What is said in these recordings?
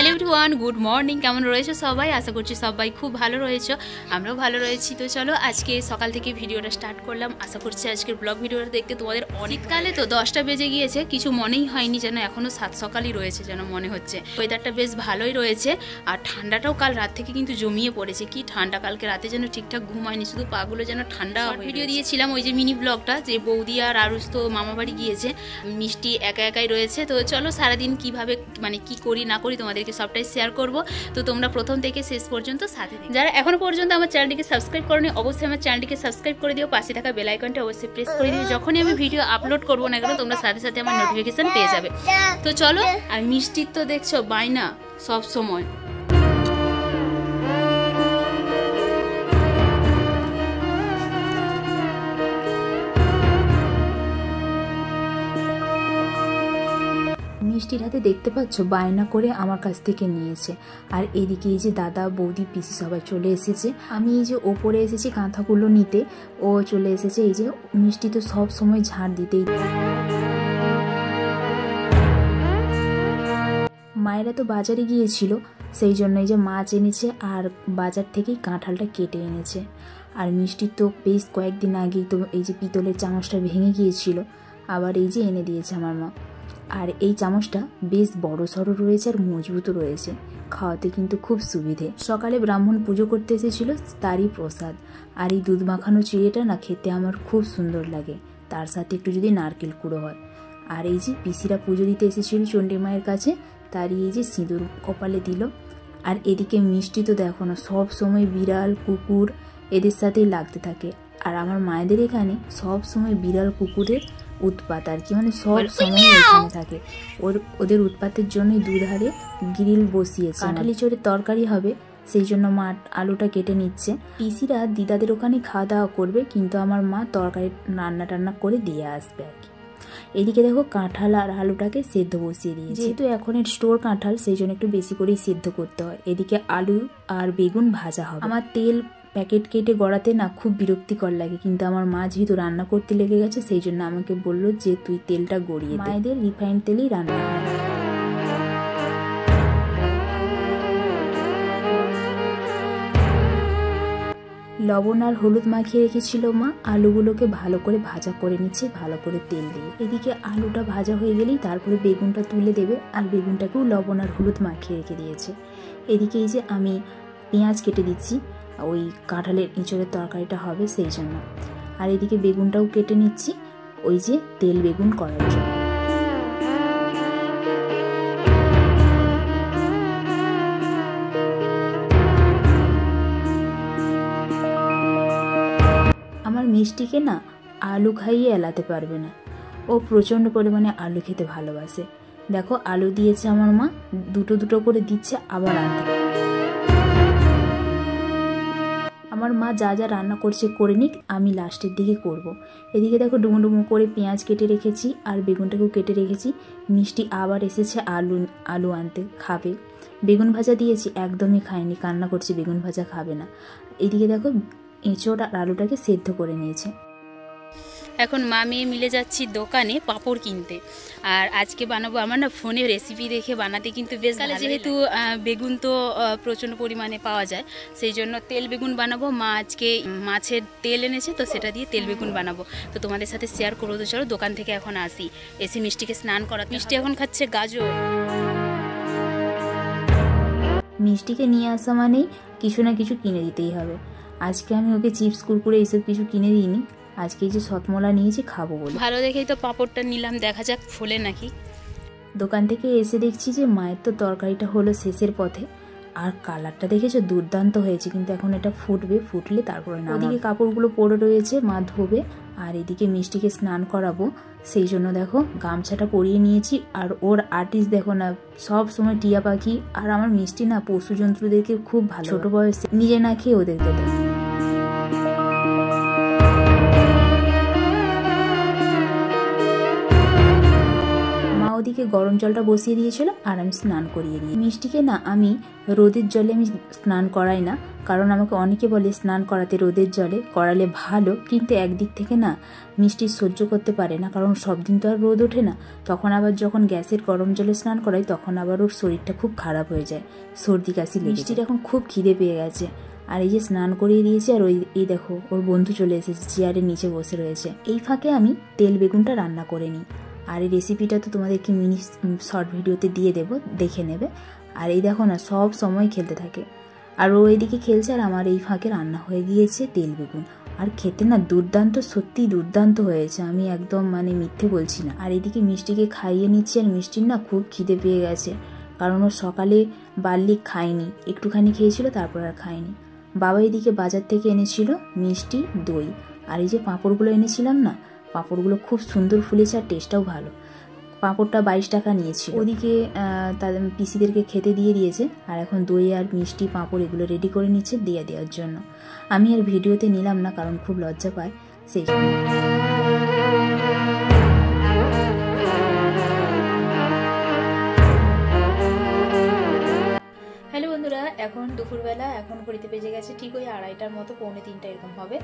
Hello everyone, good morning. কেমন রয়েছে সবাই? আশা করছি সবাই খুব ভালো রয়েছে, আমরাও ভালো রয়েছি। তো চলো আজকে সকাল থেকে ভিডিওটা স্টার্ট করলাম। আশা করছি আজকের ব্লগ ভিডিওটা দেখতে তোমাদের অনেককালে তো 10টা বেজে গিয়েছে, কিছু মনেই হয়নি যেন এখনও 7 সকালই রয়েছে যেন মনে হচ্ছে। ওয়েদারটা বেশ ভালোই রয়েছে আর ঠান্ডাটাও কাল রাত থেকে কিন্তু জমিয়ে পড়েছে। কি ঠান্ডা, কালকে রাতে যেন ঠিকঠাক ঘুম হয়নি, শুধু পাগুলো যেন ঠান্ডা। ভিডিও দিয়েছিলাম ওই যে মিনি ব্লগটা, যে বৌদি আর আরুষ তো মামাবাড়ি গিয়েছে, মিষ্টি একা একাই রয়েছে। তো চলো সারাদিন কিভাবে মানে কি করি না করি তোমাদেরকে সবটাই শেয়ার করব। তো তোমরা প্রথম থেকে শেষ পর্যন্ত সাথে থেকো। যারা এখনো পর্যন্ত আমার চ্যানেলটিকে সাবস্ক্রাইব করোনি অবশ্যই আমার চ্যানেলটিকে সাবস্ক্রাইব করে দিও, পাশে থাকা বেল আইকনটা অবশ্যই প্রেস করে দিও। যখনই আমি ভিডিও আপলোড করবো না কেন তোমরা সাথে সাথে আমার নোটিফিকেশন পেয়ে যাবে। তো চলো। আর মিষ্টির তো দেখছো বায়না সব সময়। মিষ্টির হাতে দেখতে পাচ্ছ বায়না করে আমার কাছ থেকে নিয়েছে। আর এদিকে এই যে দাদা বৌদি পিসি সবাই চলে এসেছে। আমি এই যে ওপরে এসেছি কাঁথাগুলো নিতে, ও চলে এসেছে। এই যে মিষ্টি তো সব সময় ঝাড় দিতেই। মায়েরা তো বাজারে গিয়েছিল, সেই জন্য এই যে মাছ এনেছে আর বাজার থেকেই কাঁঠালটা কেটে এনেছে। আর মিষ্টির তো বেশ কয়েকদিন আগেই তো এই যে পিতলের চামচটা ভেঙে গিয়েছিল, আবার এই যে এনে দিয়েছে আমার মা। আর এই চামচটা বেশ বড় সড়ো রয়েছে আর মজবুতও রয়েছে, খাওয়াতে কিন্তু খুব সুবিধে। সকালে ব্রাহ্মণ পুজো করতে এসেছিল, তারই প্রসাদ। আর এই দুধ মাখানো চিড়েটা না খেতে আমার খুব সুন্দর লাগে, তার সাথে একটু যদি নারকেল কুড়ো হয়। আর এই যে পিসিরা পুজো দিতে এসেছিল চণ্ডী মায়ের কাছে, তারই এই যে সিঁদুর কপালে দিল। আর এদিকে মিষ্টি তো দেখো না, সব সময় বিড়াল কুকুর এদের সাথেই লাগতে থাকে। আর আমার মায়েদের এখানে সব সময় বিড়াল কুকুরের উৎপাত আর কি, মানে সব সময় এখানে থাকে। ওদের উৎপাতের জন্যই দুধারে গ্রিল বসিয়েছে। কাঁঠালি চোরের তরকারি হবে, সেই জন্য মা আলুটা কেটে নিচ্ছে। পিসিরা দিদাদের ওখানে খাওয়া দাওয়া করবে, কিন্তু আমার মা তরকারি রান্না টান্না করে দিয়ে আসবে আর কি। এদিকে দেখো কাঁঠাল আর আলুটাকে সেদ্ধ বসিয়ে দিয়েছে। যেহেতু এখন স্টোর কাঁঠাল, সেই জন্য একটু বেশি করেই সেদ্ধ করতে হয়। এদিকে আলু আর বেগুন ভাজা হবে। আমার তেল প্যাকেট কেটে গড়াতে না খুব বিরক্তিকর লাগে, কিন্তু আমার মা যেহেতু রান্না করতে লেগে গেছে, সেই জন্য আমাকে বললো যে তুই তেলটা গড়িয়ে দে। মায়েদের রিফাইন্ড তেলেই রান্না হয়। লবণ আর হলুদ মাখিয়ে রেখেছিল মা, আলুগুলোকে ভালো করে ভাজা করে নিচ্ছে ভালো করে তেল দিয়ে। এদিকে আলুটা ভাজা হয়ে গেলেই তারপরে বেগুনটা তুলে দেবে, আর বেগুনটাকেও লবণ আর হলুদ মাখিয়ে রেখে দিয়েছে। এদিকে এই যে আমি পেঁয়াজ কেটে দিচ্ছি, ওই কাঁঠালের এঁচড়ের তরকারিটা হবে সেই জন্য। আর এদিকে বেগুনটাও কেটে নিচ্ছি ওই যে তেল বেগুন করার জন্য। আমার মিষ্টিকে না আলু খাইয়ে এলাতে পারবে না, ও প্রচণ্ড পরিমাণে আলু খেতে ভালোবাসে। দেখো আলু দিয়েছে আমার মা, দুটো দুটো করে দিচ্ছে আবার আনতে। আমার মা যা যা রান্না করছে করে নিক, আমি লাস্টের দিকে করব। এদিকে দেখো ডুমো ডুমো করে পেঁয়াজ কেটে রেখেছি আর বেগুনটাকেও কেটে রেখেছি। মিষ্টি আবার এসেছে আলু আনতে, খাবে। বেগুন ভাজা দিয়েছি, একদমই খায়নি, কান্না করছে বেগুন ভাজা খাবে না। এদিকে দেখো এঁচড় আর আলুটাকে সেদ্ধ করে নিয়েছে। এখন মা মেয়ে মিলে যাচ্ছি দোকানে পাঁপড় কিনতে। আর আজকে বানাবো, আমার না ফোনে রেসিপি দেখে বানাতে কিন্তু বেশ ভালো, যেহেতু বেগুন তো প্রচণ্ড পরিমাণে পাওয়া যায়, সেই জন্য তেল বেগুন বানাবো। মা আজকে মাছের তেল এনেছে, তো সেটা দিয়ে তেল বেগুন বানাবো। তো তোমাদের সাথে শেয়ার করবো। তো চলো দোকান থেকে এখন আসি, এসে মিষ্টিকে স্নান করা। মিষ্টি এখন খাচ্ছে গাজর। মিষ্টিকে নিয়ে আসা মানেই কিছু না কিছু কিনে দিতেই হবে। আজকে আমি ওকে চিপস কুরকুরে এইসব কিছু কিনে দিইনি, আজকে এই যে সতমলা নিয়েছি খাবো বলে। ভালো দেখেই তো পাঁপড়টা নিলাম, দেখা যাক ফোলে নাকি। দোকান থেকে এসে দেখছি যে মায়ের তো তরকারিটা হলো শেষের পথে, আর কালারটা দেখেছো দুর্দান্ত হয়েছে, কিন্তু এখন এটা ফুটবে, ফুটলে তারপরে না। ওদিকে কাপড়গুলো পরে রয়েছে, মা ধোবে। আর এদিকে মিষ্টিকে স্নান করাবো, সেই জন্য দেখো গামছাটা পরিয়ে নিয়েছি। আর ওর আর্টিস্ট দেখো না, সব সময় টিয়া পাখি। আর আমার মিষ্টি না পশু জন্তুদেরকে খুব ভালো, ছোট বয়সে নিজে না খেয়ে ওদেরকে দেয়। ওদিকে গরম জলটা বসিয়ে দিয়েছিল আর আমি স্নান করিয়ে দিই। মিষ্টিকে না আমি রোদের জলে আমি স্নান করাই না, কারণ আমাকে অনেকে বলে স্নান করাতে রোদের জলে করালে ভালো, কিন্তু একদিক থেকে না মিষ্টি সহ্য করতে পারে না, কারণ সব দিন তো আর রোদ ওঠে না। তখন আবার যখন গ্যাসের গরম জলে স্নান করাই তখন আবার ওর শরীরটা খুব খারাপ হয়ে যায়, সর্দি কাশি। মিষ্টির এখন খুব খিদে পেয়ে গেছে, আর এই যে স্নান করিয়ে দিয়েছি আর এই দেখো ওর বন্ধু চলে এসেছে, চেয়ারের নিচে বসে রয়েছে। এই ফাঁকে আমি তেল বেগুনটা রান্না করে নিই, আর এই রেসিপিটা তো তোমাদেরকে মিনি শর্ট ভিডিওতে দিয়ে দেবো, দেখে নেবে। আর এই দেখো না সব সময় খেলতে থাকে, আর ও এদিকে খেলছে আর আমার এই ফাঁকে রান্না হয়ে গিয়েছে তেল বেগুন। আর খেতে না দুর্দান্ত, সত্যিই দুর্দান্ত হয়েছে, আমি একদম মানে মিথ্যে বলছি না। আর এদিকে মিষ্টিকে খাইয়ে নিচ্ছি, আর মিষ্টির না খুব খিদে পেয়ে গেছে, কারণ ও সকালে বার্লি খায়নি, একটুখানি খেয়েছিল তারপর আর খায়নি। বাবা এদিকে বাজার থেকে এনেছিল মিষ্টি, দই, আর এই যে পাঁপড়গুলো এনেছিলাম না, পাঁপড়গুলো খুব সুন্দর ফুলেছে আর টেস্টটাও ভালো। পাঁপড়টা 22 টাকা নিয়েছিল। ওদিকে তাদের পিসিদেরকে খেতে দিয়ে দিয়েছে, আর এখন দই আর মিষ্টি পাঁপড় এগুলো রেডি করে নিচ্ছে দিয়ে দেওয়ার জন্য। আমি আর ভিডিওতে নিলাম না, কারণ খুব লজ্জা পায় সেই জন্য। হ্যালো বন্ধুরা, এখন দুপুরবেলা, এখন ঘড়িতে বেজে গেছে ঠিক ওই 2:30টার মতো, 2:45 এরকম হবে।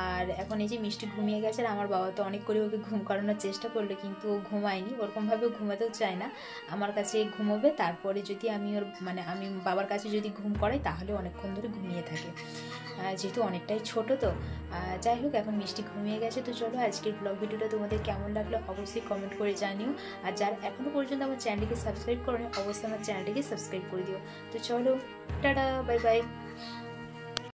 আর এখন এই যে মিষ্টি ঘুমিয়ে গেছে, আর আমার বাবা তো অনেক করে ওকে ঘুম করানোর চেষ্টা করলো, কিন্তু ও ঘুমায়নি, ওরকমভাবে ঘুমাতেও চায় না। আমার কাছে ঘুমোবে, তারপরে যদি আমি ওর মানে আমি বাবার কাছে যদি ঘুম করাই তাহলে অনেকক্ষণ ধরে ঘুমিয়ে থাকে, যেহেতু অনেকটাই ছোট তো। যাই হোক, এখন মিষ্টি ঘুমিয়ে গেছে। তো চলো আজকের ব্লগ ভিডিওটা তোমাদের কেমন লাগলো অবশ্যই কমেন্ট করে জানিও, আর যারা এখনও পর্যন্ত আমার চ্যানেলটিকে সাবস্ক্রাইব করোনি অবশ্যই আমার চ্যানেলটিকে সাবস্ক্রাইব করে দিও। তো চলো, টাটা, বাই বাই।